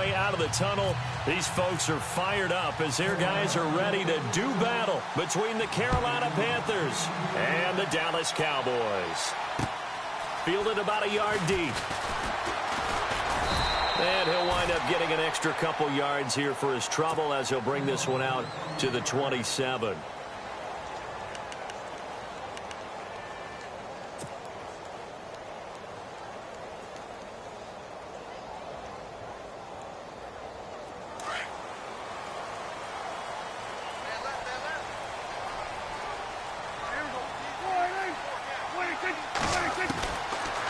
way out of the tunnel. These folks are fired up as their guys are ready to do battle between the Carolina Panthers and the Dallas Cowboys. Fielded about a yard deep. And he'll wind up getting an extra couple yards here for his trouble as he'll bring this one out to the 27.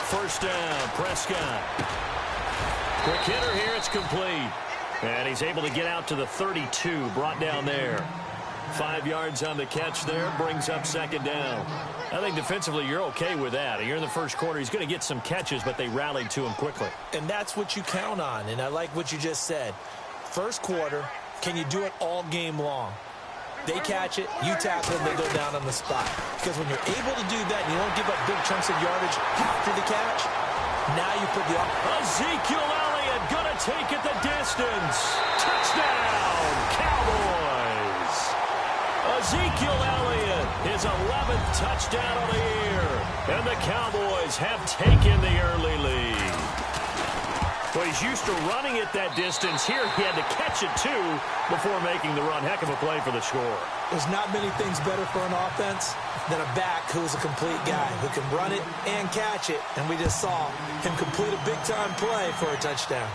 First down, Prescott. Quick hitter here, it's complete. And he's able to get out to the 32, brought down there. 5 yards on the catch there, brings up second down. I think defensively you're okay with that. You're in the first quarter, he's going to get some catches, but they rallied to him quickly. And that's what you count on, and I like what you just said. First quarter, can you do it all game long? They catch it, you tackle it, they go down on the spot. Because when you're able to do that and you don't give up big chunks of yardage after the catch, now you put the... Ezekiel Elliott going to take it the distance. Touchdown, Cowboys. Ezekiel Elliott, his 11th touchdown of the year. And the Cowboys have taken the early lead. Well, he's used to running it that distance. Here he had to catch it, too, before making the run. Heck of a play for the score. There's not many things better for an offense than a back who's a complete guy who can run it and catch it. And we just saw him complete a big-time play for a touchdown.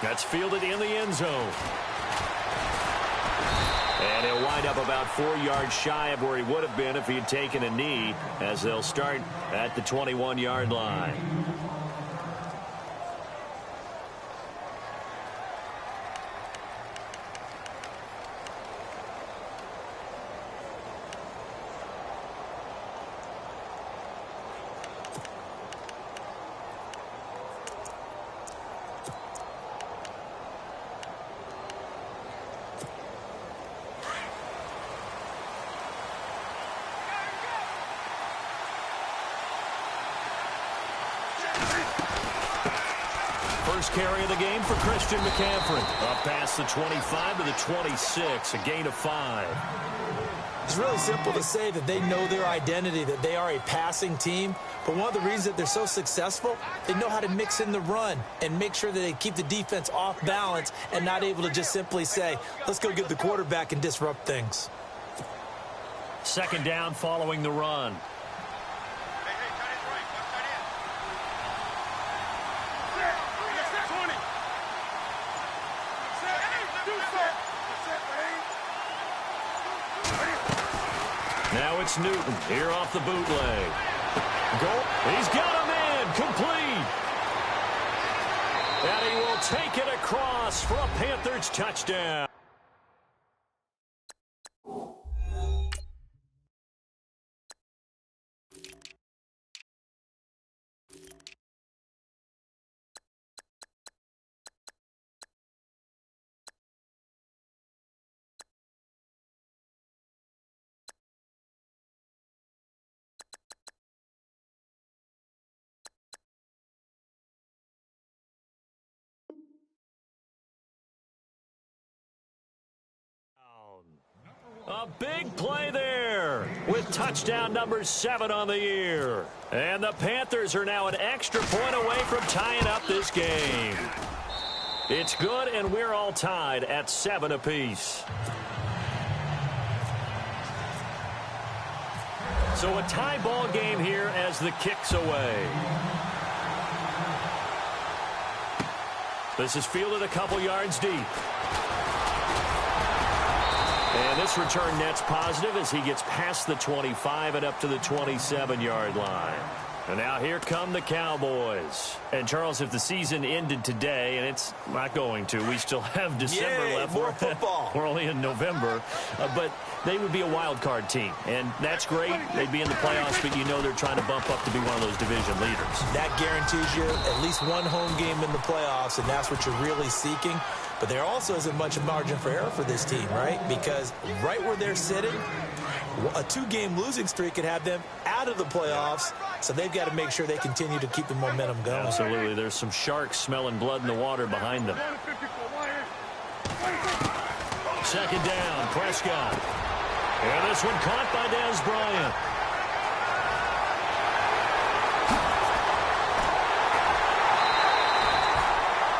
That's fielded in the end zone. And he'll wind up about 4 yards shy of where he would have been if he had taken a knee, as they'll start at the 21-yard line. First carry of the game for Christian McCaffrey. Up past the 25 to the 26, a gain of 5. It's really simple to say that they know their identity, that they are a passing team. But one of the reasons that they're so successful, they know how to mix in the run and make sure that they keep the defense off balance and not able to just simply say, let's go get the quarterback and disrupt things. Second down following the run. Now it's Newton here off the bootleg. He's got him in, complete. And he will take it across for a Panthers touchdown. A big play there with touchdown number 7 on the year. And the Panthers are now an extra point away from tying up this game. It's good, and we're all tied at 7 apiece. So a tie ball game here as the kick's away. This is fielded a couple yards deep. And this return net's positive as he gets past the 25 and up to the 27-yard line. And now here come the Cowboys. And, Charles, if the season ended today, and it's not going to, we still have December left. More football. We're only in November. But they would be a wild card team. And that's great. They'd be in the playoffs, but you know they're trying to bump up to be one of those division leaders. That guarantees you at least one home game in the playoffs, and that's what you're really seeking. But there also isn't much margin for error for this team, right? Because right where they're sitting, A 2-game losing streak could have them out of the playoffs, so they've got to make sure they continue to keep the momentum going. Absolutely. There's some sharks smelling blood in the water behind them. Second down, Prescott. And this one caught by Dez Bryant.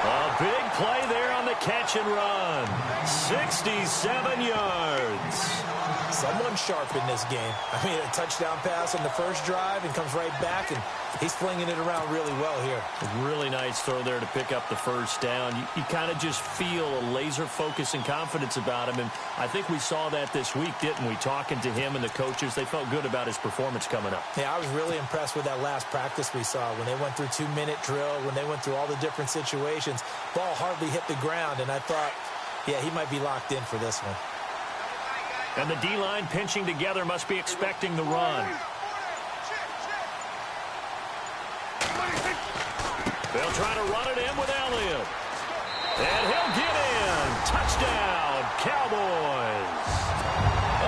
A big play there on the catch and run. 67 yards. Someone sharp in this game. I mean, a touchdown pass on the first drive and comes right back, and he's flinging it around really well here. A really nice throw there to pick up the first down. You kind of just feel a laser focus and confidence about him, and I think we saw that this week, didn't we? Talking to him and the coaches, they felt good about his performance coming up. Yeah, I was really impressed with that last practice we saw when they went through 2-minute drill, when they went through all the different situations. Ball hardly hit the ground, and I thought, yeah, he might be locked in for this one. And the D-line pinching together must be expecting the run. They'll try to run it in with Elliott. And he'll get in. Touchdown, Cowboys.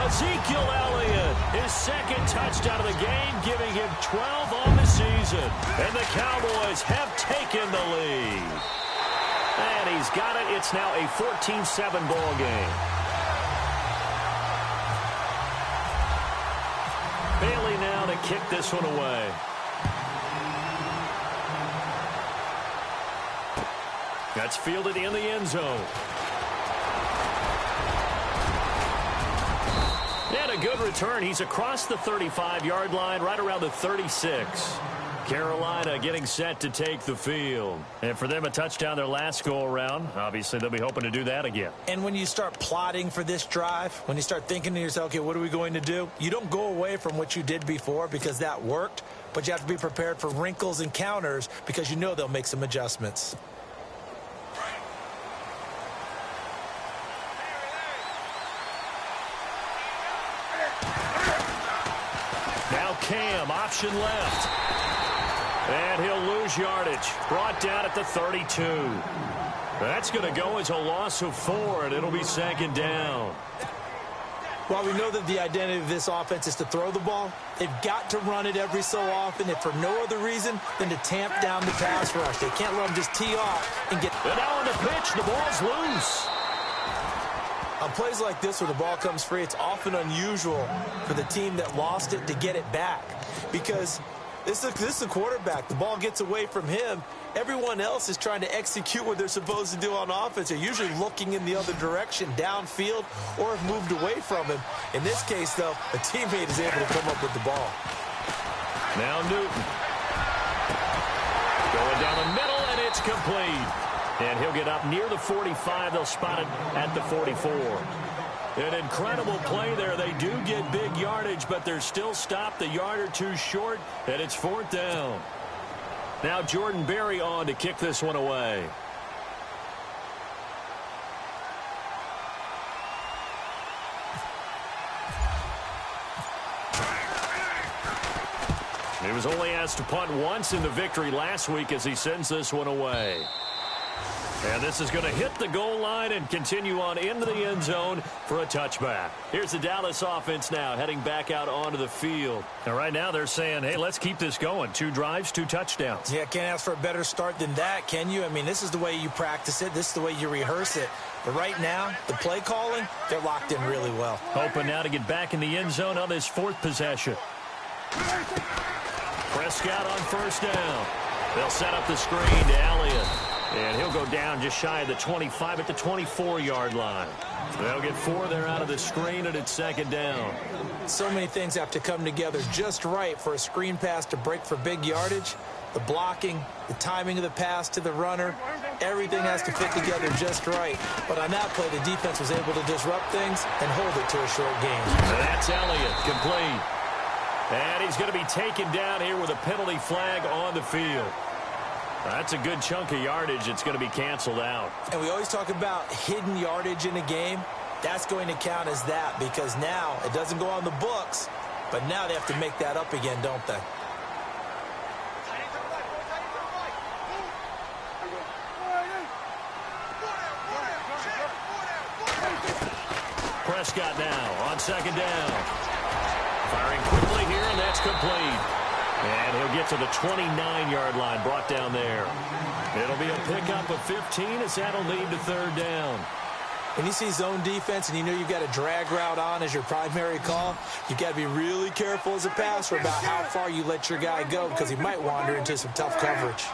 Ezekiel Elliott, his second touchdown of the game, giving him 12 on the season. And the Cowboys have taken the lead. And he's got it. It's now a 14-7 ball game. Bailey now to kick this one away. That's fielded in the end zone. And a good return. He's across the 35-yard line, right around the 36. Carolina getting set to take the field. And for them, a touchdown their last go-around. Obviously, they'll be hoping to do that again. And when you start plotting for this drive, when you start thinking to yourself, okay, what are we going to do? You don't go away from what you did before because that worked, but you have to be prepared for wrinkles and counters because you know they'll make some adjustments. Now Cam, option left. And he'll lose yardage. Brought down at the 32. That's going to go as a loss of 4, and it'll be second down. While we know that the identity of this offense is to throw the ball, they've got to run it every so often, if for no other reason than to tamp down the pass rush. They can't let them just tee off and get... And now on the pitch, the ball's loose. On plays like this where the ball comes free, it's often unusual for the team that lost it to get it back because... This is a quarterback. The ball gets away from him. Everyone else is trying to execute what they're supposed to do on offense. They're usually looking in the other direction, downfield, or have moved away from him. In this case, though, a teammate is able to come up with the ball. Now Newton. Going down the middle, and it's complete. And he'll get up near the 45. They'll spot it at the 44. An incredible play there. They do get big yardage, but they're still stopped a yard or two short, and it's fourth down. Now Jordan Berry on to kick this one away. He was only asked to punt once in the victory last week as he sends this one away. And this is going to hit the goal line and continue on into the end zone for a touchback. Here's the Dallas offense now heading back out onto the field. And right now they're saying, hey, let's keep this going. 2 drives, 2 touchdowns. Yeah, can't ask for a better start than that, can you? I mean, this is the way you practice it. This is the way you rehearse it. But right now, the play calling, they're locked in really well. Hoping now to get back in the end zone on this 4th possession. Prescott on first down. They'll set up the screen to Elliott. And he'll go down just shy of the 25 at the 24-yard line. They'll get 4 there out of the screen, and it's second down. So many things have to come together just right for a screen pass to break for big yardage. The blocking, the timing of the pass to the runner, everything has to fit together just right. But on that play, the defense was able to disrupt things and hold it to a short game. And that's Elliott, complete. And he's going to be taken down here with a penalty flag on the field. That's a good chunk of yardage. It's going to be canceled out. And we always talk about hidden yardage in a game. That's going to count as that because now it doesn't go on the books, but now they have to make that up again, don't they? Prescott now on second down. Firing quickly here, and that's complete. And he'll get to the 29-yard line, brought down there. It'll be a pickup of 15 as that'll lead to third down. When you see zone defense and you know you've got a drag route on as your primary call, you've got to be really careful as a passer about how far you let your guy go because he might wander into some tough coverage.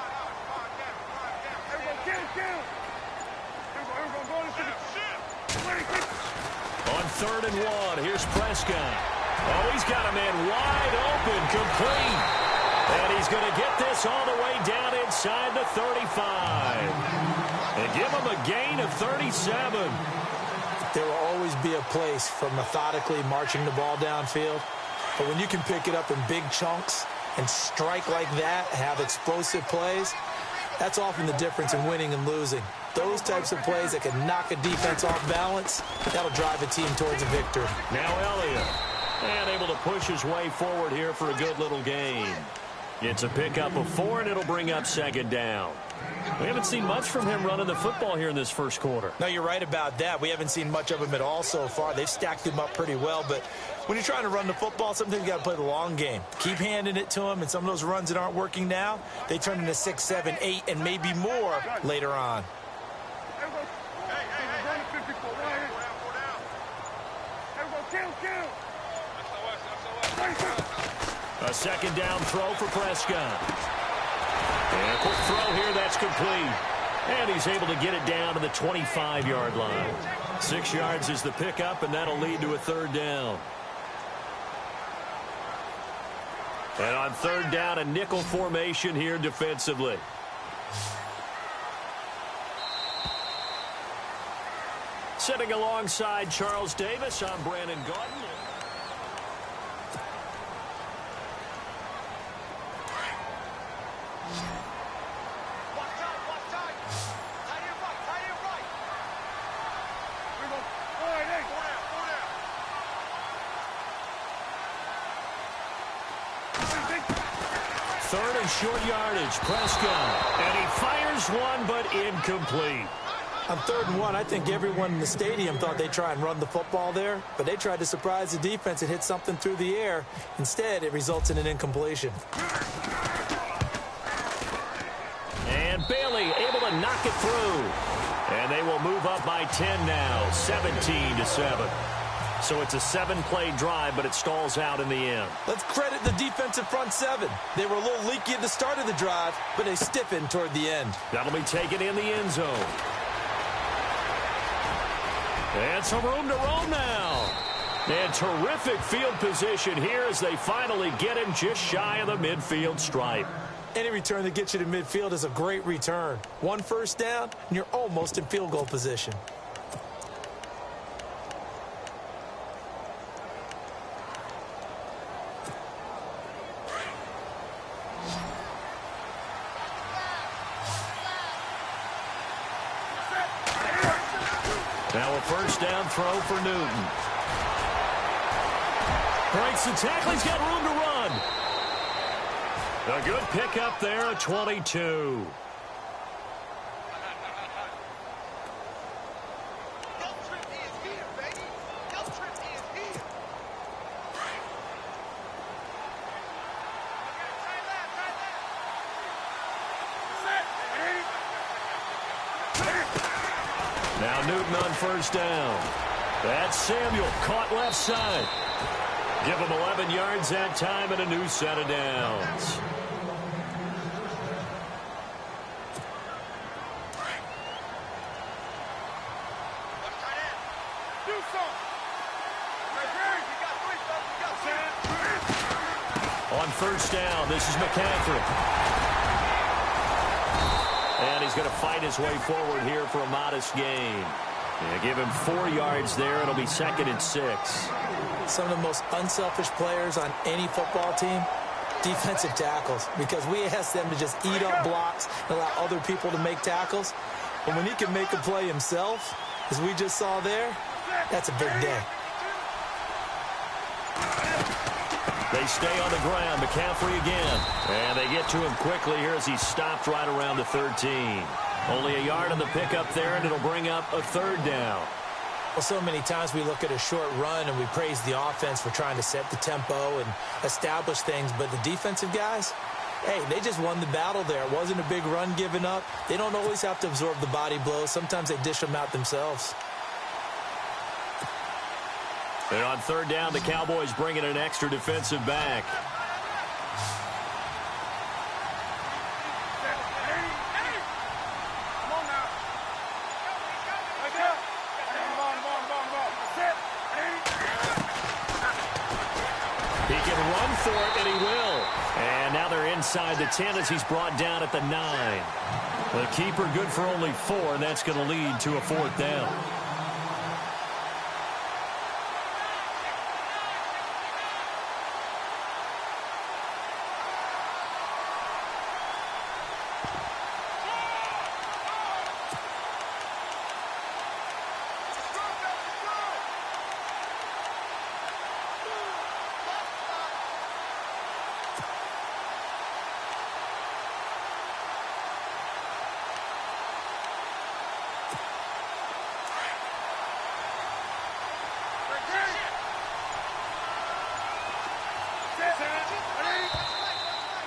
On 3rd and 1, here's Prescott. Oh, he's got a man wide open, complete. And he's going to get this all the way down inside the 35. And give him a gain of 37. There will always be a place for methodically marching the ball downfield. But when you can pick it up in big chunks and strike like that, have explosive plays, that's often the difference in winning and losing. Those types of plays that can knock a defense off balance, that'll drive a team towards a victory. Now Elliott. And able to push his way forward here for a good little gain. It's a pickup of 4, and it'll bring up 2nd down. We haven't seen much from him running the football here in this first quarter. No, you're right about that. We haven't seen much of him at all so far. They've stacked him up pretty well, but when you're trying to run the football, sometimes you got to play the long game. Keep handing it to him, and some of those runs that aren't working now, they turn into 6, 7, 8, and maybe more later on. A 2nd down throw for Prescott. And a quick throw here, that's complete. And he's able to get it down to the 25-yard line. 6 yards is the pickup, and that'll lead to a 3rd down. And on 3rd down, a nickel formation here defensively. Sitting alongside Charles Davis, I'm Brandon Gaudin. Third and short yardage, Prescott. And he fires one, but incomplete. On 3rd and 1, I think everyone in the stadium thought they'd try and run the football there, but they tried to surprise the defense and hit something through the air. Instead, it results in an incompletion. And Bailey able to knock it through. And they will move up by 10 now, 17-7. So it's a 7-play drive, but it stalls out in the end. Let's credit the defensive front 7. They were a little leaky at the start of the drive, but they stiffened toward the end. That'll be taken in the end zone. And some room to roam now. And terrific field position here as they finally get him just shy of the midfield stripe. Any return that gets you to midfield is a great return. 1 first down, and you're almost in field goal position. Now a first down throw for Newton. Breaks the tackle. He's got room to run. A good pickup there at 22. Now Newton on first down. That's Samuel caught left side. Give him 11 yards that time and a new set of downs. On first down, this is McCaffrey. And he's going to fight his way forward here for a modest gain. Give him 4 yards there. It'll be 2nd and 6. Some of the most unselfish players on any football team, defensive tackles, because we ask them to just eat up blocks and allow other people to make tackles. But when he can make a play himself, as we just saw there, that's a big day. They stay on the ground. McCaffrey again. And they get to him quickly here as he's stopped right around the 13. Only a yard on the pickup there, and it'll bring up a 3rd down. Well, so many times we look at a short run and we praise the offense for trying to set the tempo and establish things, but the defensive guys, hey, they just won the battle there. It wasn't a big run given up. They don't always have to absorb the body blows. Sometimes they dish them out themselves. And on third down, the Cowboys bring in an extra defensive back. He can run for it, and he will. And now they're inside the 10 as he's brought down at the 9. The keeper good for only 4, and that's going to lead to a 4th down.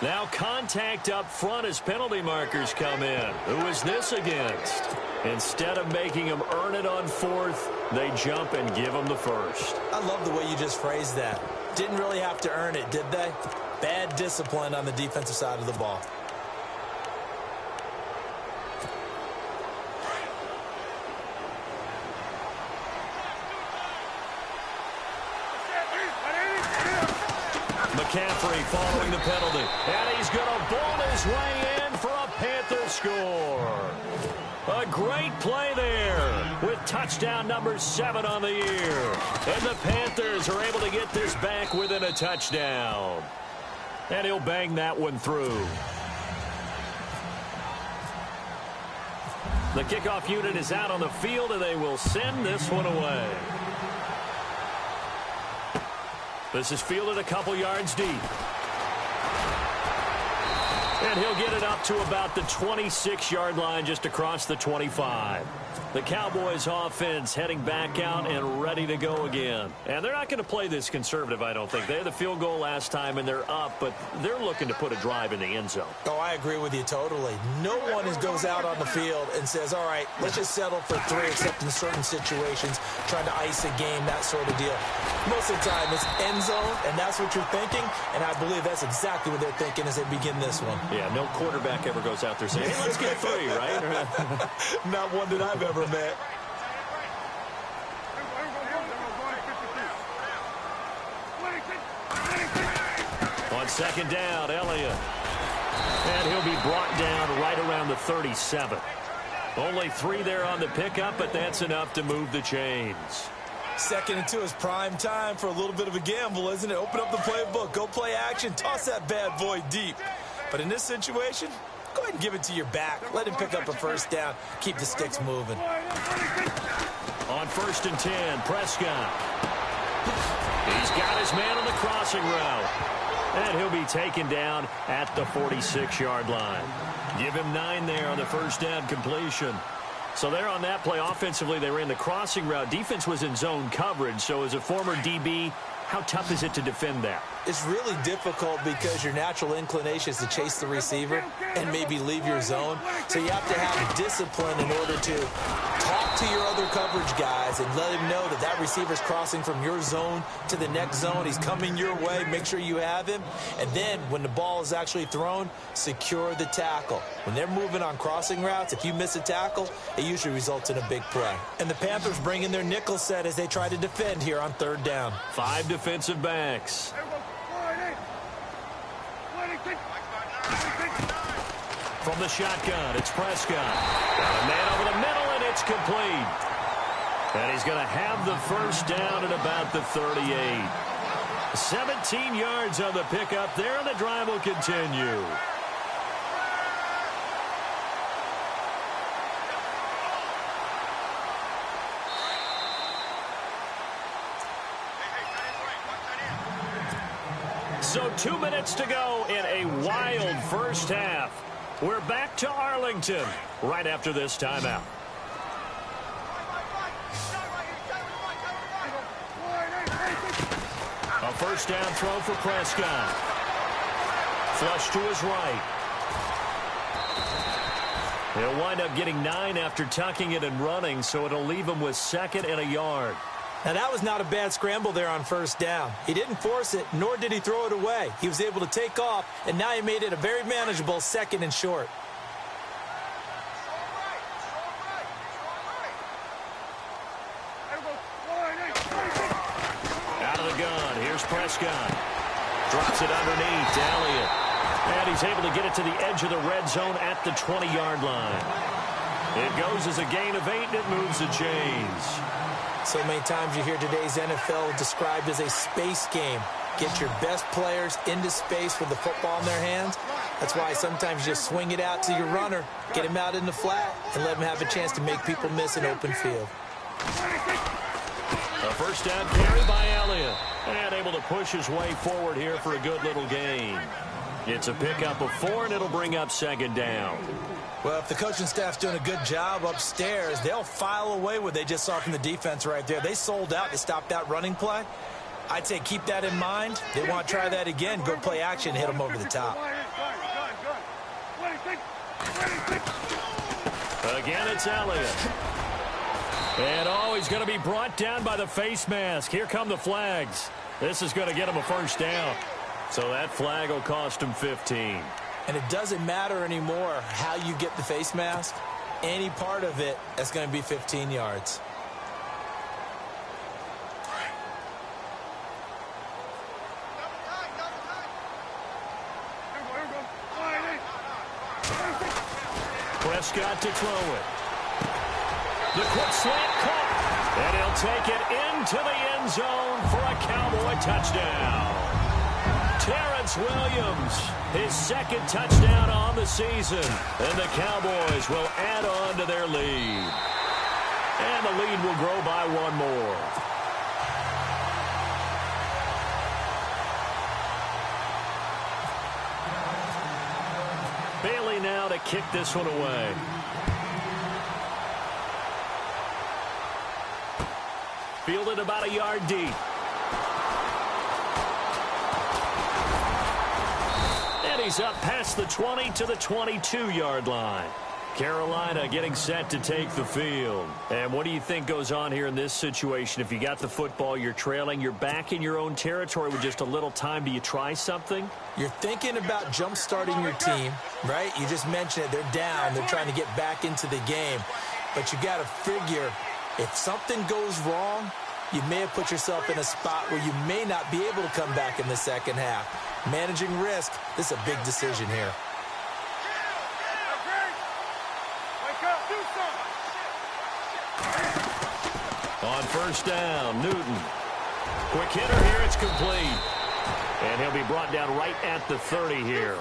Now contact up front as penalty markers come in. Who is this against? Instead of making them earn it on 4th, they jump and give them the 1st. I love the way you just phrased that. Didn't really have to earn it, did they? Bad discipline on the defensive side of the ball. McCaffrey following the penalty. And he's going to ball his way in for a Panther score. A great play there with touchdown number 7 on the year. And the Panthers are able to get this back within a touchdown. And he'll bang that one through. The kickoff unit is out on the field, and they will send this one away. This is fielded a couple yards deep. And he'll get it up to about the 26-yard line, just across the 25. The Cowboys offense heading back out and ready to go again. And they're not going to play this conservative, I don't think. They had the field goal last time, and they're up, but they're looking to put a drive in the end zone. Oh, I agree with you totally. No one goes out on the field and says, all right, let's just settle for 3, except in certain situations, trying to ice a game, that sort of deal. Most of the time, it's end zone, and that's what you're thinking, and I believe that's exactly what they're thinking as they begin this one. Yeah, no quarterback ever goes out there saying, hey, let's get 3, right? Not one that I've ever met. On second down, Elliott. And he'll be brought down right around the 37. Only 3 there on the pickup, but that's enough to move the chains. 2nd and 2 is prime time for a little bit of a gamble, isn't it? Open up the playbook, go play action, toss that bad boy deep. But in this situation, go ahead and give it to your back. Let him pick up a 1st down. Keep the sticks moving. On 1st and 10, Prescott. He's got his man on the crossing route. And he'll be taken down at the 46-yard line. Give him 9 there on the 1st down completion. So there on that play, offensively, they ran the crossing route. Defense was in zone coverage. So as a former DB, how tough is it to defend that? It's really difficult because your natural inclination is to chase the receiver and maybe leave your zone. So you have to have discipline in order to talk to your other coverage guys and let him know that that receiver's crossing from your zone to the next zone. He's coming your way. Make sure you have him. And then when the ball is actually thrown, secure the tackle. When they're moving on crossing routes, if you miss a tackle, it usually results in a big play. And the Panthers bring in their nickel set as they try to defend here on 3rd down. 5 defensive backs. From the shotgun, it's Prescott. Got a man over the middle, and it's complete. And he's going to have the 1st down at about the 38. 17 yards on the pickup there, and the drive will continue. So 2 minutes to go in a wild first half. We're back to Arlington right after this timeout. A first down throw for Prescott. Flush to his right. He'll wind up getting 9 after tucking it and running, so it'll leave him with 2nd and a yard. Now, that was not a bad scramble there on first down. He didn't force it, nor did he throw it away. He was able to take off, and now he made it a very manageable 2nd and short. Out of the gun, here's Prescott. Drops it underneath to Elliott. And he's able to get it to the edge of the red zone at the 20-yard line. It goes as a gain of 8, and it moves the chains. So many times you hear today's NFL described as a space game. Get your best players into space with the football in their hands. That's why sometimes you just swing it out to your runner, get him out in the flat, and let him have a chance to make people miss an open field. A first down carry by Elliott. And able to push his way forward here for a good little gain. It's a pickup of 4, and it'll bring up 2nd down. Well, if the coaching staff's doing a good job upstairs, they'll file away what they just saw from the defense right there. They sold out to stop that running play. I'd say keep that in mind. They want to try that again, go play action, hit them over the top. Again, it's Elliott. And he's going to be brought down by the face mask. Here come the flags. This is going to get him a first down. So that flag will cost him 15. And it doesn't matter anymore how you get the face mask. Any part of it, that's going to be 15 yards. Prescott to throw it. The quick slant caught. And he'll take it into the end zone for a Cowboy touchdown. Terrence Williams, his 2nd touchdown on the season. And the Cowboys will add on to their lead. And the lead will grow by 1 more. Bailey now to kick this one away. Fielded about a yard deep. And he's up past the 20 to the 22-yard line. Carolina getting set to take the field. And what do you think goes on here in this situation? If you got the football, you're trailing, you're back in your own territory with just a little time. Do you try something? You're thinking about jump-starting your team, right? You just mentioned it. They're down. They're trying to get back into the game. But you got to figure, if something goes wrong, you may have put yourself in a spot where you may not be able to come back in the second half. Managing risk, this is a big decision here. On first down, Newton. Quick hitter here, it's complete. And he'll be brought down right at the 30 here.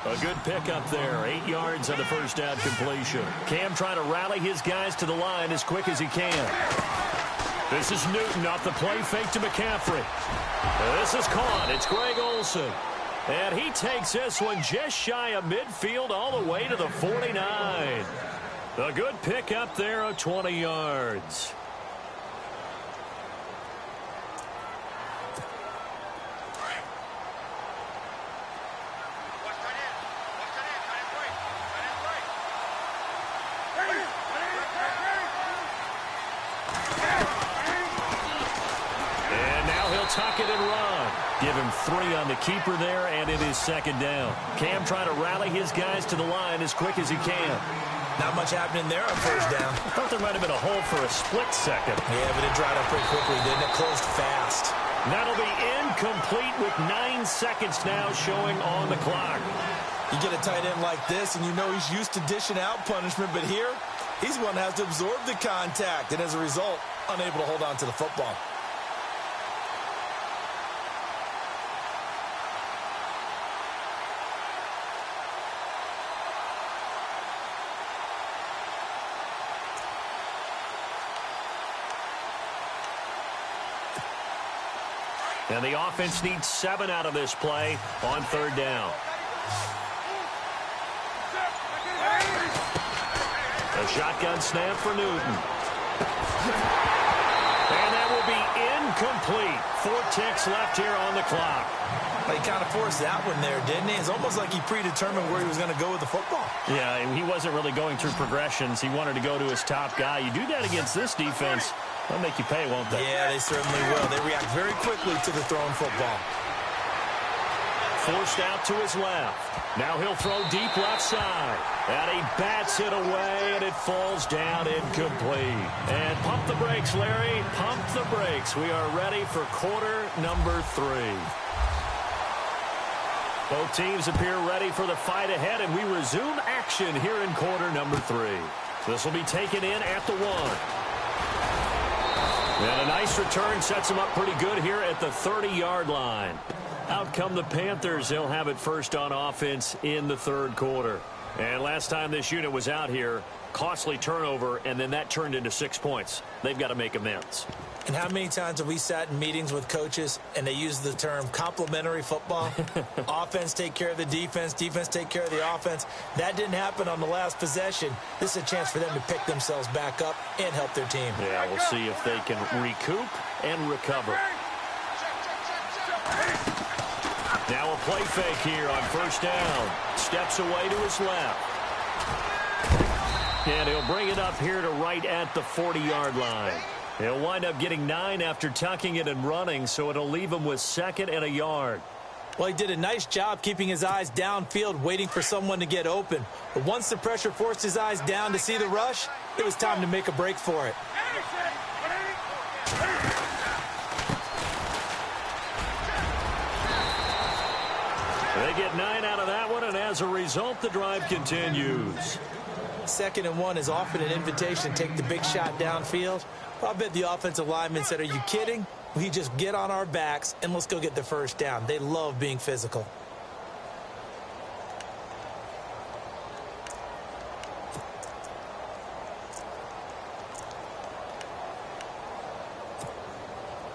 A good pickup there, 8 yards on the first down completion. Cam trying to rally his guys to the line as quick as he can. This is Newton off the play fake to McCaffrey. This is caught. It's Greg Olsen. And he takes this one just shy of midfield all the way to the 49. A good pickup there of 20 yards. Tuck it and run. Give him 3 on the keeper there, and it is 2nd down. Cam trying to rally his guys to the line as quick as he can. Not much happening there on first down. I thought there might have been a hole for a split second. Yeah, but it dried up pretty quickly, didn't it? Closed fast. That'll be incomplete with 9 seconds now showing on the clock. You get a tight end like this, and you know he's used to dishing out punishment, but here, he's the one that has to absorb the contact, and as a result, unable to hold on to the football. And the offense needs 7 out of this play on 3rd down. A shotgun snap for Newton. And that will be incomplete. 4 ticks left here on the clock. He kind of forced that one there, didn't he? It's almost like he predetermined where he was going to go with the football. Yeah, he wasn't really going through progressions. He wanted to go to his top guy. You do that against this defense, they'll make you pay, won't they? Yeah, they certainly will. They react very quickly to the thrown football. Forced out to his left. Now he'll throw deep left side. And he bats it away, and it falls down incomplete. And pump the brakes, Larry. Pump the brakes. We are ready for quarter number 3. Both teams appear ready for the fight ahead, and we resume action here in quarter number 3. This will be taken in at the 1. And a nice return sets them up pretty good here at the 30-yard line. Out come the Panthers. They'll have it first on offense in the 3rd quarter. And last time this unit was out here, costly turnover, and then that turned into 6 points. They've got to make amends. And how many times have we sat in meetings with coaches and they use the term complementary football? Offense take care of the defense, defense take care of the offense. That didn't happen on the last possession. This is a chance for them to pick themselves back up and help their team. Yeah, we'll see if they can recoup and recover. Now a play fake here on first down. Steps away to his left. And he'll bring it up here to right at the 40-yard line. He'll wind up getting 9 after tucking it and running, so it'll leave him with 2nd and a yard. Well, he did a nice job keeping his eyes downfield, waiting for someone to get open. But once the pressure forced his eyes down to see the rush, it was time to make a break for it. They get 9 out of that one, and as a result, the drive continues. 2nd and 1 is often an invitation to take the big shot downfield. Well, I bet the offensive lineman said, are you kidding? We just get on our backs and let's go get the first down. They love being physical.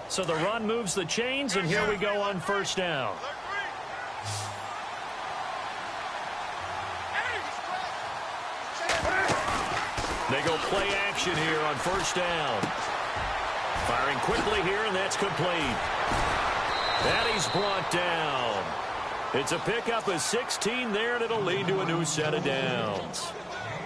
So the run moves the chains, and here we go on first down. They go play action here on first down. Firing quickly here, and that's complete. And he's brought down. It's a pickup of 16 there, and it'll lead to a new set of downs.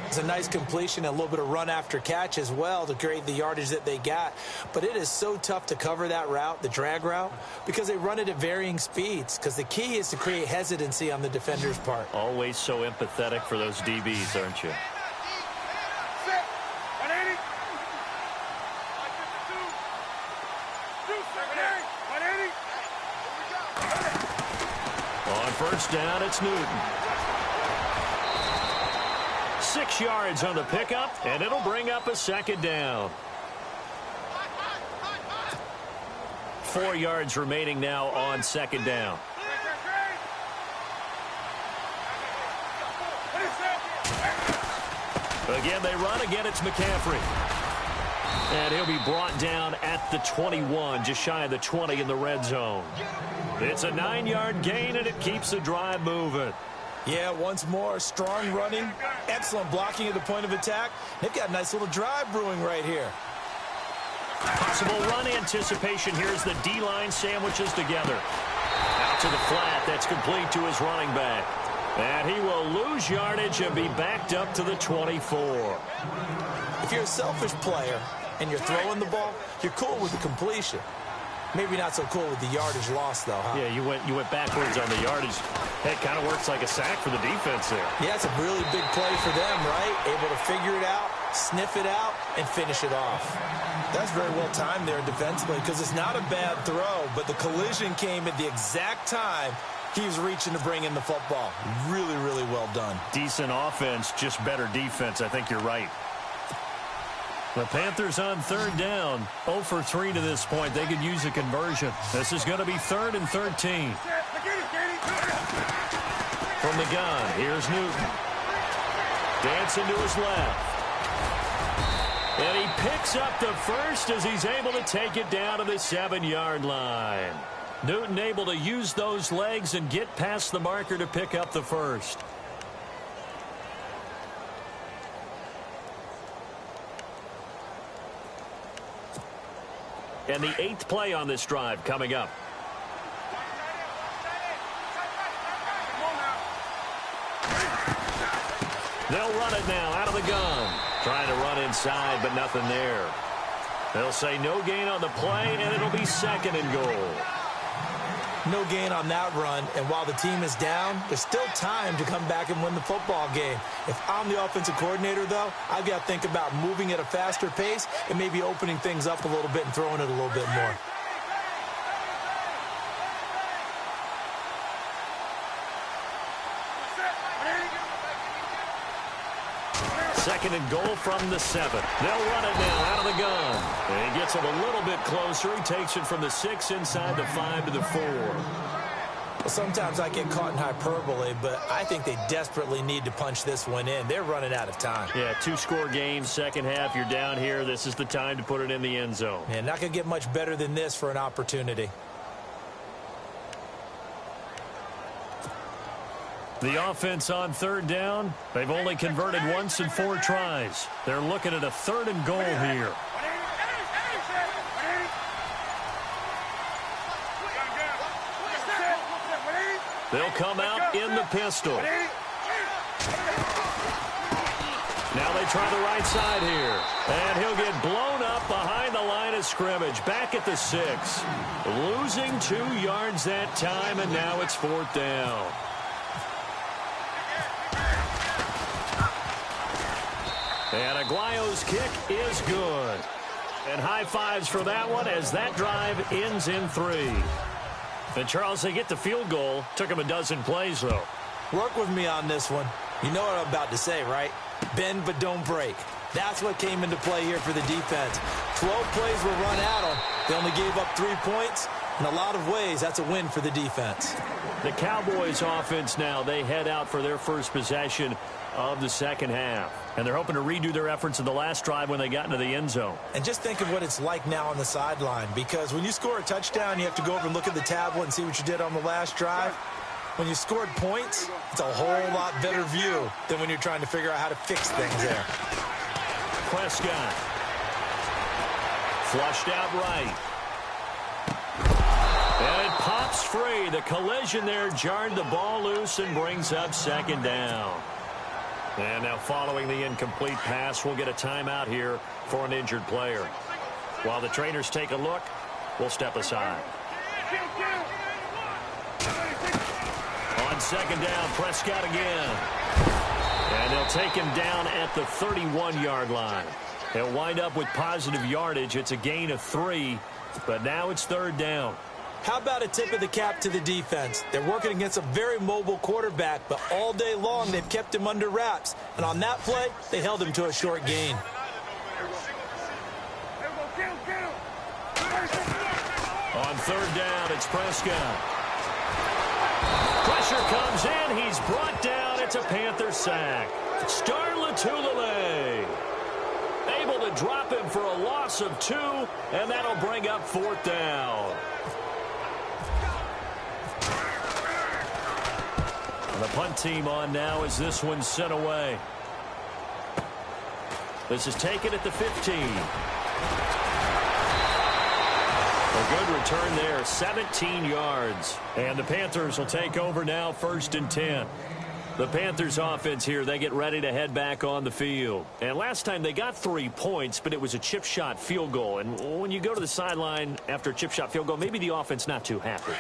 It's a nice completion, a little bit of run after catch as well to create the yardage that they got. But it is so tough to cover that route, the drag route, because they run it at varying speeds. Because the key is to create hesitancy on the defender's part. Always so empathetic for those DBs, aren't you? On first down, it's Newton. 6 yards on the pickup, and it'll bring up a 2nd down. 4 yards remaining now on 2nd down. Again, they run. Again, it's McCaffrey. And he'll be brought down at the 21, just shy of the 20 in the red zone. It's a 9-yard gain, and it keeps the drive moving. Yeah, once more, strong running, excellent blocking at the point of attack. They've got a nice little drive brewing right here. Possible run anticipation here as the D-line sandwiches together. Out to the flat. That's complete to his running back. And he will lose yardage and be backed up to the 24. If you're a selfish player and you're throwing the ball, you're cool with the completion. Maybe not so cool with the yardage loss, though, huh? Yeah, you went backwards on the yardage. That kind of works like a sack for the defense there. Yeah, it's a really big play for them, right? Able to figure it out, sniff it out, and finish it off. That's very well timed there defensively because it's not a bad throw, but the collision came at the exact time he was reaching to bring in the football. Really, really well done. Decent offense, just better defense. I think you're right. The Panthers on 3rd down. 0 for 3 to this point. They could use a conversion. This is going to be 3rd and 13. From the gun, here's Newton. Dancing to his left. And he picks up the first as he's able to take it down to the 7-yard line. Newton able to use those legs and get past the marker to pick up the first. And the 8th play on this drive coming up. They'll run it now out of the gun. Trying to run inside, but nothing there. They'll say no gain on the play, and it'll be 2nd and goal. No gain on that run, and while the team is down, there's still time to come back and win the football game. If I'm the offensive coordinator, though, I've got to think about moving at a faster pace and maybe opening things up a little bit and throwing it a little bit more. 2nd and goal from the 7. They'll run it now out of the gun. And he gets it a little bit closer. He takes it from the 6 inside the 5 to the 4. Well, sometimes I get caught in hyperbole, but I think they desperately need to punch this one in. They're running out of time. Yeah, 2-score game, second half. You're down here. This is the time to put it in the end zone. Man, not going to get much better than this for an opportunity. The offense on 3rd down. They've only converted once in 4 tries. They're looking at a 3rd and goal here. They'll come out in the pistol. Now they try the right side here. And he'll get blown up behind the line of scrimmage. Back at the 6. Losing 2 yards that time, and now it's 4th down. And Aguayo's kick is good. And high fives for that one as that drive ends in 3. And, Charles, they get the field goal. Took them a dozen plays, though. Work with me on this one. You know what I'm about to say, right? Bend but don't break. That's what came into play here for the defense. 12 plays were run at them. They only gave up 3 points. In a lot of ways, that's a win for the defense. The Cowboys offense now, they head out for their first possession of the second half. And they're hoping to redo their efforts in the last drive when they got into the end zone. And just think of what it's like now on the sideline, because when you score a touchdown, you have to go over and look at the tablet and see what you did on the last drive. When you scored points, it's a whole lot better view than when you're trying to figure out how to fix things there. Prescott. Flushed out right. And it pops free. The collision there jarred the ball loose and brings up 2nd down. And now following the incomplete pass, we'll get a timeout here for an injured player. While the trainers take a look, we'll step aside. On 2nd down, Prescott again. And they'll take him down at the 31-yard line. He'll wind up with positive yardage. It's a gain of 3, but now it's 3rd down. How about a tip of the cap to the defense? They're working against a very mobile quarterback, but all day long they've kept him under wraps. And on that play, they held him to a short gain. On 3rd down, it's Prescott. Pressure comes in. He's brought down. It's a Panther sack. Star Latulippe able to drop him for a loss of 2, and that'll bring up 4th down. The punt team on now as this one's sent away. This is taken at the 15. A good return there, 17 yards. And the Panthers will take over now, 1st and 10. The Panthers offense here, they get ready to head back on the field. And last time they got 3 points, but it was a chip shot field goal. And when you go to the sideline after a chip shot field goal, maybe the offense not too happy.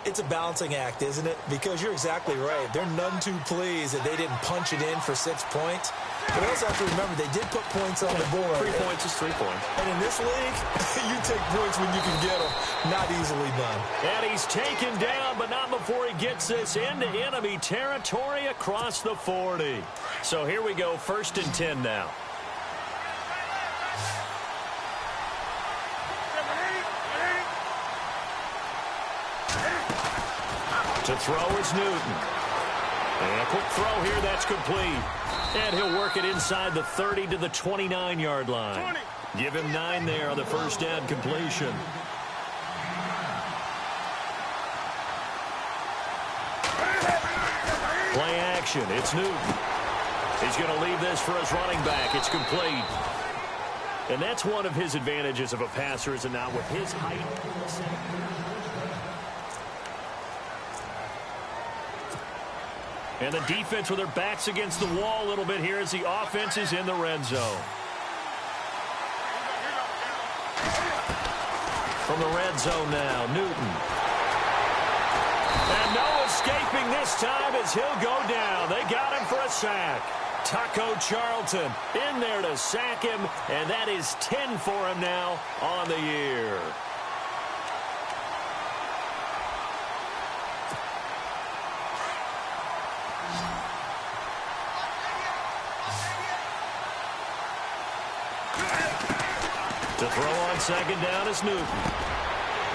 It's a balancing act, isn't it? Because you're exactly right. They're none too pleased that they didn't punch it in for 6 points. But we also have to remember they did put points on the board. 3 points is 3 points. And in this league, you take points when you can get them. Not easily done. And he's taken down, but not before he gets this into enemy territory across the 40. So here we go, 1st and 10 now. To throw is Newton. And a quick throw here, that's complete. And he'll work it inside the 30 to the 29-yard line. Give him 9 there on the 1st down completion. Play action, it's Newton. He's going to leave this for his running back. It's complete. And that's one of his advantages of a passer, is it not, with his height. And the defense with their backs against the wall a little bit here as the offense is in the red zone. From the red zone now, Newton. And no escaping this time as he'll go down. They got him for a sack. Taco Charlton in there to sack him, and that is 10 for him now on the year. To throw on second down is Newton.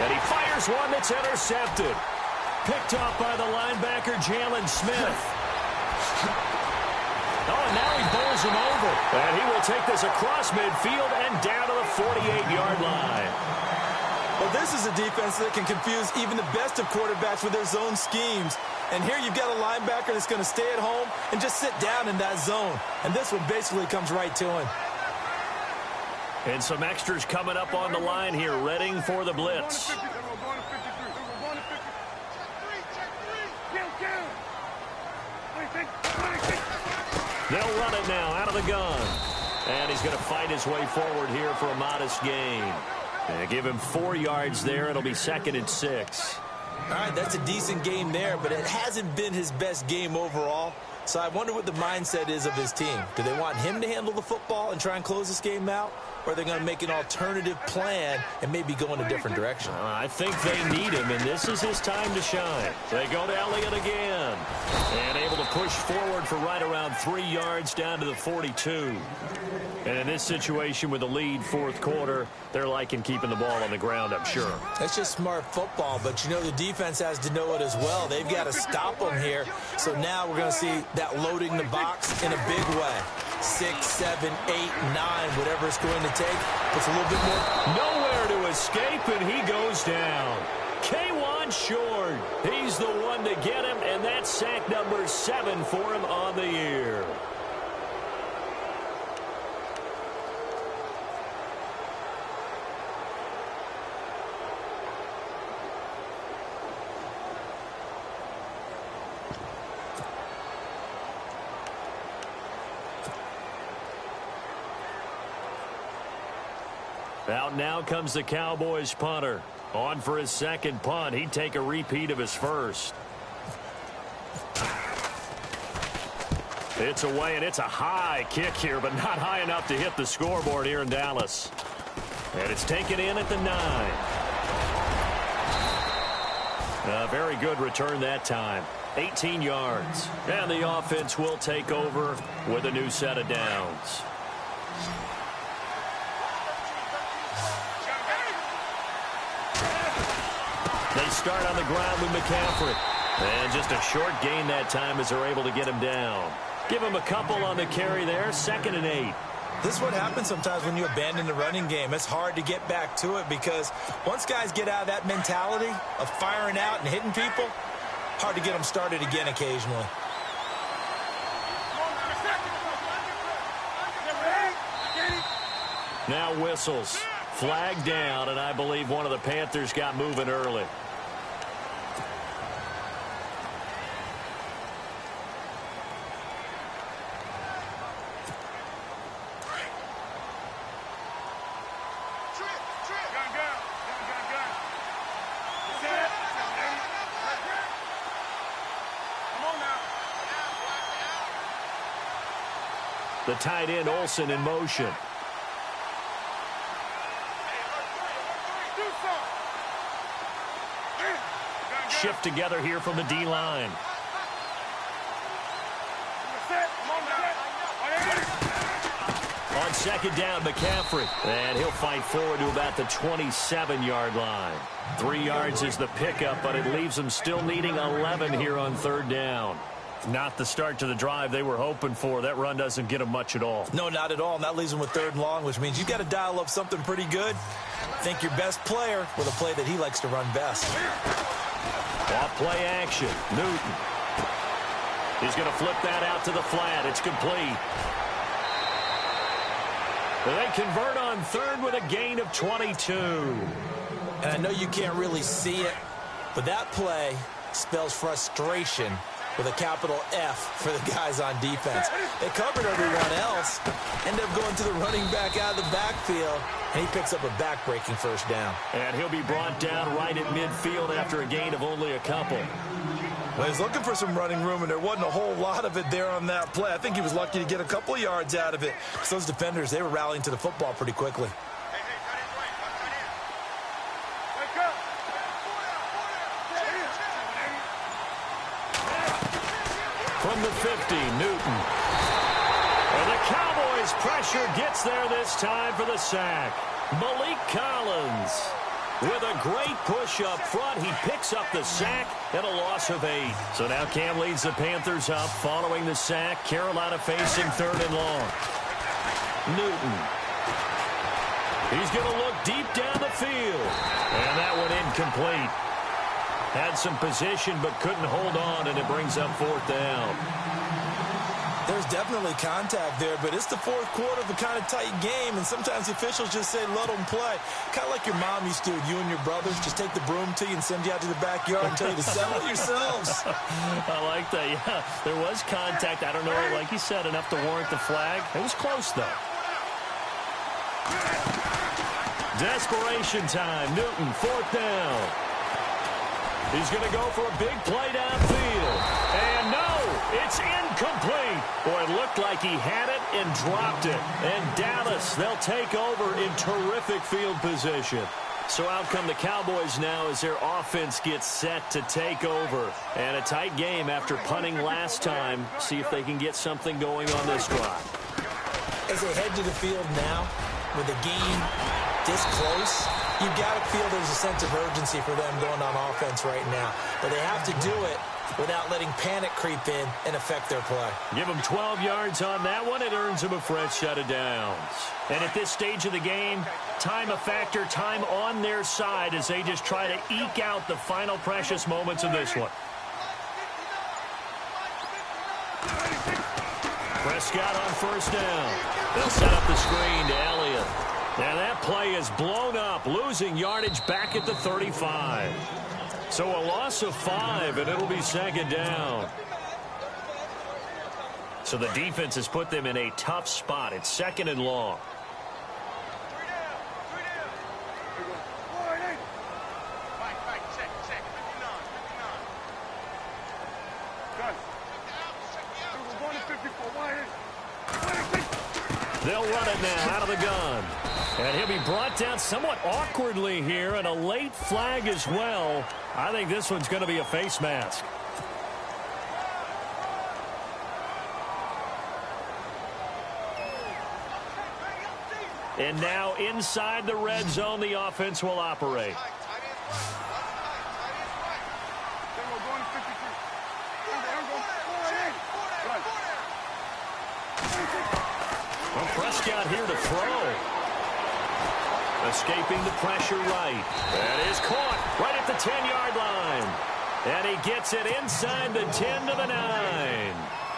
And he fires one that's intercepted. Picked off by the linebacker, Jalen Smith. Oh, and now he bowls him over. And he will take this across midfield and down to the 48-yard line. Well, this is a defense that can confuse even the best of quarterbacks with their zone schemes. And here you've got a linebacker that's going to stay at home and just sit down in that zone. And this one basically comes right to him. And some extras coming up on the line here, readying for the blitz. They'll run it now out of the gun. And he's going to fight his way forward here for a modest gain. And give him 4 yards there. It'll be 2nd and 6. All right, that's a decent game there, but it hasn't been his best game overall. So I wonder what the mindset is of his team. Do they want him to handle the football and try and close this game out? Or are they going to make an alternative plan and maybe go in a different direction? I think they need him, and this is his time to shine. They go to Elliott again. And able to push forward for right around 3 yards down to the 42. And in this situation with the lead, 4th quarter, they're liking keeping the ball on the ground, I'm sure. That's just smart football, but you know the defense has to know it as well. They've got to stop them here. So now we're going to see that loading the box in a big way. 6, 7, 8, 9, whatever it's going to take. Puts a little bit more. Nowhere to escape, and he goes down. K1 Short, he's the one to get him, and that's sack number 7 for him on the year. Out now comes the Cowboys punter. On for his 2nd punt. He'd take a repeat of his first. It's away, and it's a high kick here, but not high enough to hit the scoreboard here in Dallas. And it's taken in at the 9. A very good return that time. 18 yards. And the offense will take over with a new set of downs. They start on the ground with McCaffrey. And just a short gain that time as they're able to get him down. Give him a couple on the carry there. 2nd and 8. This is what happens sometimes when you abandon the running game. It's hard to get back to it because once guys get out of that mentality of firing out and hitting people, hard to get them started again occasionally. Now whistles. Flag down, and I believe one of the Panthers got moving early. The tight end, Olsen, in motion. Shift together here from the D-line. On 2nd down, McCaffrey. And he'll fight forward to about the 27-yard line. 3 yards is the pickup, but it leaves them still needing 11 here on 3rd down. Not the start to the drive they were hoping for. That run doesn't get them much at all. No, not at all. And that leaves them with 3rd and long, which means you've got to dial up something pretty good. Think your best player with a play that he likes to run best. Off play action. Newton. He's going to flip that out to the flat. It's complete. They convert on third with a gain of 22. And I know you can't really see it, but that play spells frustration with a capital F for the guys on defense. They covered everyone else, ended up going to the running back out of the backfield, and he picks up a back-breaking first down. And he'll be brought down right at midfield after a gain of only a couple. Well, he's looking for some running room, and there wasn't a whole lot of it there on that play. I think he was lucky to get a couple of yards out of it. So those defenders, they were rallying to the football pretty quickly. From the 50, Newton. And the Cowboys' pressure gets there this time for the sack. Malik Collins with a great push up front. He picks up the sack and a loss of 8. So now Cam leads the Panthers up following the sack. Carolina facing 3rd and long. Newton. He's going to look deep down the field. And that one incomplete. Had some position but couldn't hold on, and it brings up 4th down. There's definitely contact there, but it's the 4th quarter of a kind of tight game, and sometimes the officials just say, let them play. Kind of like your mom used to do with you and your brothers. Just take the broom to you and send you out to the backyard and tell you to settle it yourselves. I like that, yeah. There was contact. I don't know, like you said, enough to warrant the flag. It was close, though. Desperation time. Newton, 4th down. He's going to go for a big play downfield. And no, it's incomplete. Boy, it looked like he had it and dropped it. And Dallas, they'll take over in terrific field position. So out come the Cowboys now as their offense gets set to take over. And a tight game after punting last time. See if they can get something going on this drive. As they head to the field now, with the game this close, you've got to feel there's a sense of urgency for them going on offense right now. But they have to do it without letting panic creep in and affect their play. Give them 12 yards on that one. It earns them a fresh set of downs. And at this stage of the game, time a factor, time on their side as they just try to eke out the final precious moments of this one. Prescott on 1st down. They'll set up the screen to Elliott. And that play is blown up, losing yardage back at the 35. So a loss of 5, and it'll be 2nd down. So the defense has put them in a tough spot. It's 2nd and long. They'll run it now out of the gun. And he'll be brought down somewhat awkwardly here, and a late flag as well. I think this one's going to be a face mask. And now inside the red zone, the offense will operate. Well, Prescott here to throw. Escaping the pressure right. That is caught right at the 10-yard line. And he gets it inside the 10 to the 9.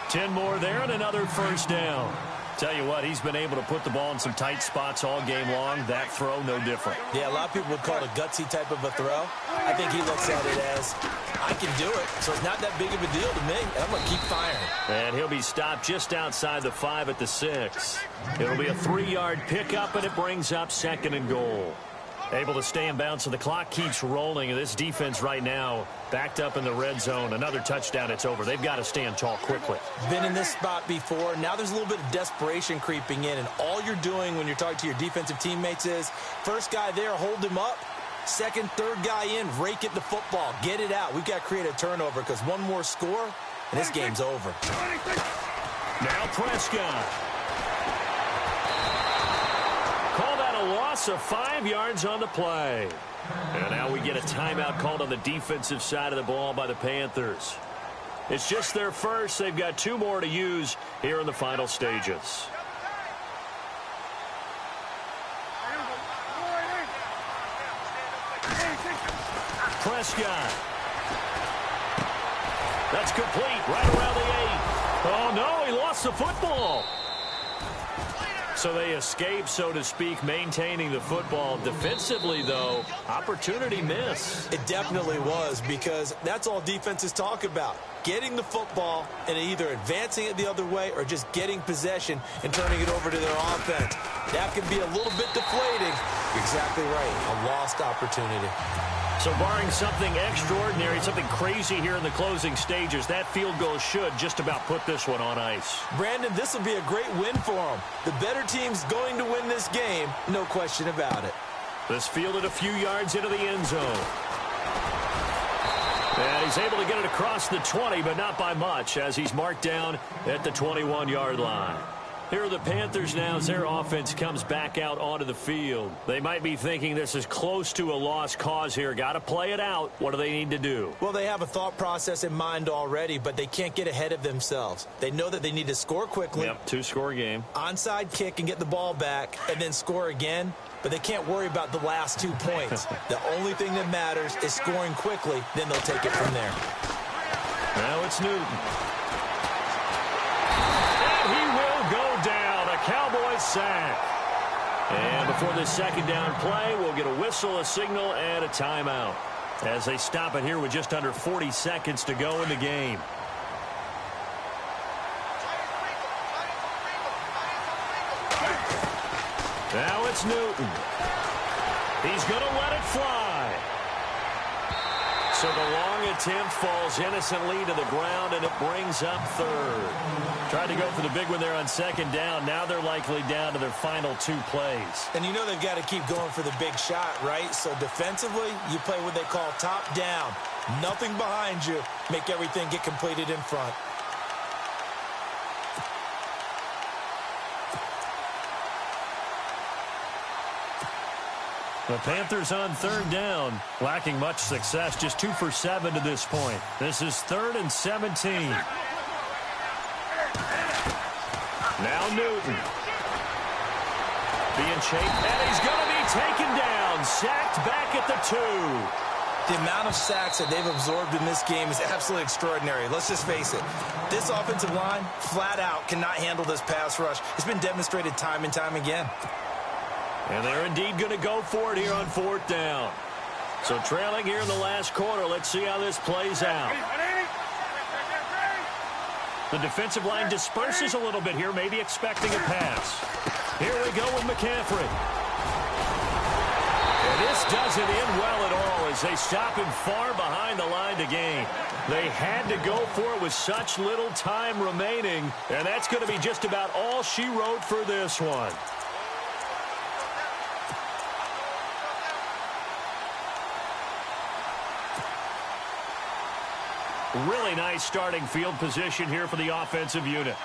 10 more there and another 1st down. Tell you what, he's been able to put the ball in some tight spots all game long. That throw, no different. Yeah, a lot of people would call it a gutsy type of a throw. I think he looks at it as, I can do it, so it's not that big of a deal to me, and I'm going to keep firing. And he'll be stopped just outside the 5 at the 6. It'll be a 3-yard pickup, and it brings up 2nd and goal. Able to stay in bounds, so the clock keeps rolling. And this defense right now backed up in the red zone. Another touchdown, it's over. They've got to stand tall quickly. Been in this spot before. Now there's a little bit of desperation creeping in. And all you're doing when you're talking to your defensive teammates is, first guy there, hold him up. Second, third guy in, rake it the football. Get it out. We've got to create a turnover because one more score, and this game's over. Now Prescott. Call that a loss of 5 yards on the play. And now we get a timeout called on the defensive side of the ball by the Panthers. It's just their first. They've got 2 more to use here in the final stages. Prescott. That's complete right around the 8. Oh, no, he lost the football. So they escape, so to speak, maintaining the football. Defensively, though, opportunity miss. It definitely was, because that's all defenses talk about. Getting the football and either advancing it the other way or just getting possession and turning it over to their offense. That can be a little bit deflating. You're exactly right. A lost opportunity. So barring something extraordinary, something crazy here in the closing stages, that field goal should just about put this one on ice. Brandon, this will be a great win for them. The better team's going to win this game, no question about it. This fielded a few yards into the end zone. And he's able to get it across the 20, but not by much, as he's marked down at the 21-yard line. Here are the Panthers now as their offense comes back out onto the field. They might be thinking this is close to a lost cause here. Got to play it out. What do they need to do? Well, they have a thought process in mind already, but they can't get ahead of themselves. They know that they need to score quickly. Yep, two-score game. Onside kick and get the ball back and then score again. But they can't worry about the last 2 points. The only thing that matters is scoring quickly. Then they'll take it from there. Now it's Newton. He will go down, a Cowboys sack. And before this second down play, we'll get a whistle, a signal, and a timeout as they stop it here with just under 40 seconds to go in the game. Now it's Newton. He's going to let it fly. So the long attempt falls innocently to the ground, and it brings up third. Tried to go for the big one there on second down. Now they're likely down to their final 2 plays. And you know they've got to keep going for the big shot, right? So defensively, you play what they call top down. Nothing behind you. Make everything get completed in front. The Panthers on third down, lacking much success, just 2 for 7 to this point. This is 3rd and 17. Now Newton. Being chased, and he's going to be taken down, sacked back at the 2. The amount of sacks that they've absorbed in this game is absolutely extraordinary. Let's just face it. This offensive line, flat out, cannot handle this pass rush. It's been demonstrated time and time again. And they're indeed going to go for it here on 4th down. So trailing here in the last quarter. Let's see how this plays out. The defensive line disperses a little bit here, maybe expecting a pass. Here we go with McCaffrey. And this doesn't end well at all as they stop him far behind the line to gain. They had to go for it with such little time remaining, and that's going to be just about all she wrote for this one. Really nice starting field position here for the offensive unit.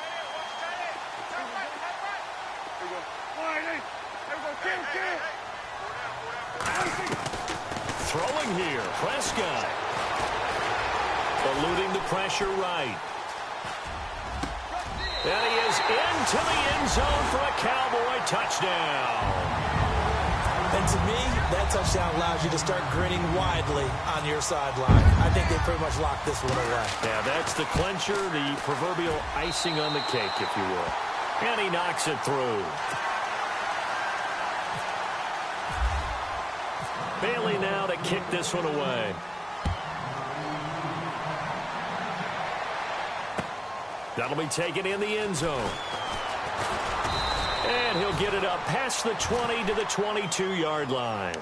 Throwing here, Prescott. Eluding the pressure right. And he is into the end zone for a Cowboy touchdown. And to me, that touchdown allows you to start grinning widely on your sideline. I think they pretty much locked this one away. Yeah, that's the clincher, the proverbial icing on the cake, if you will. And he knocks it through. Bailey now to kick this one away. That'll be taken in the end zone. And he'll get it up past the 20 to the 22-yard line.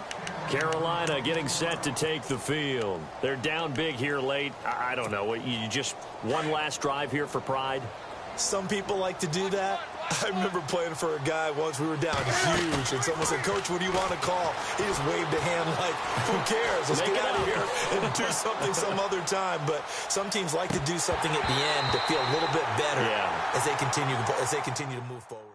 Carolina getting set to take the field. They're down big here late. I don't know. You just one last drive here for pride? Some people like to do that. I remember playing for a guy once. We were down huge, and someone said, "Coach, what do you want to call?" He just waved a hand like, "Who cares? Let's get out of here and do something some other time." But some teams like to do something at the end to feel a little bit better as they continue to move forward.